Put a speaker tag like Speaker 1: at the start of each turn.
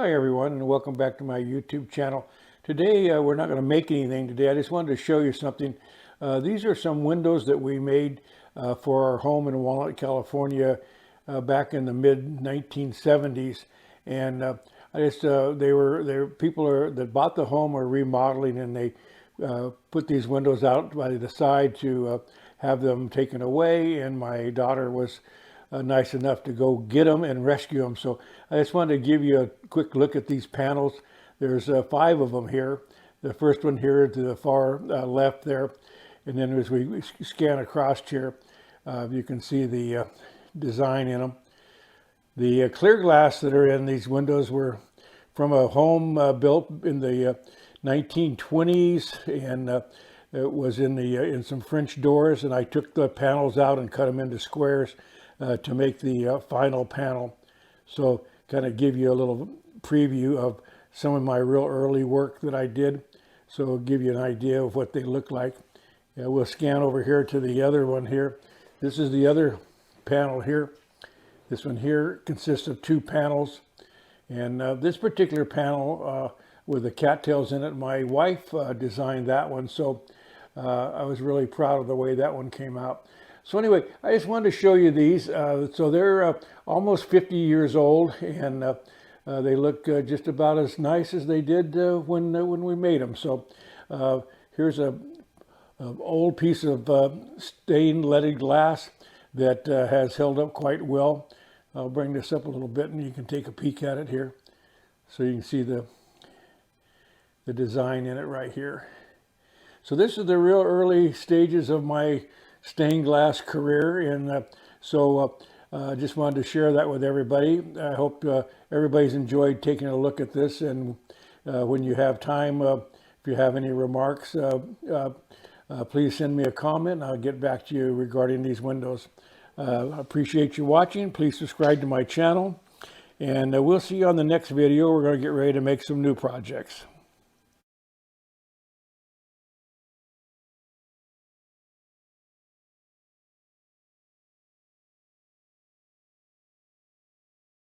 Speaker 1: Hi everyone, and welcome back to my YouTube channel. Today we're not going to make anything today. I just wanted to show you something. These are some windows that we made for our home in Walnut, California back in the mid 1970s. And they were people that bought the home are remodeling, and they put these windows out by the side to have them taken away. And my daughter was nice enough to go get them and rescue them. So I just wanted to give you a quick look at these panels. There's 5 of them here. The first one here to the far left there. And then as we scan across here, you can see the design in them. The clear glass that are in these windows were from a home built in the 1920s, and it was in some French doors, and I took the panels out and cut them into squares to make the final panel. So kind of give you a little preview of some of my real early work that I did. So it'll give you an idea of what they look like. We'll scan over here to the other one here. This is the other panel here. This one here consists of 2 panels. And this particular panel with the cattails in it, my wife designed that one. So I was really proud of the way that one came out. So anyway, I just wanted to show you these. So they're almost 50 years old, and they look just about as nice as they did when we made them. So here's an old piece of stained leaded glass that has held up quite well. I'll bring this up a little bit, and you can take a peek at it here. So you can see the design in it right here. So this is the real early stages of my stained glass career, and so I just wanted to share that with everybody. I hope everybody's enjoyed taking a look at this, and when you have time, if you have any remarks, please send me a comment, and I'll get back to you regarding these windows. I appreciate you watching. Please subscribe to my channel, and we'll see you on the next video. We're going to get ready to make some new projects.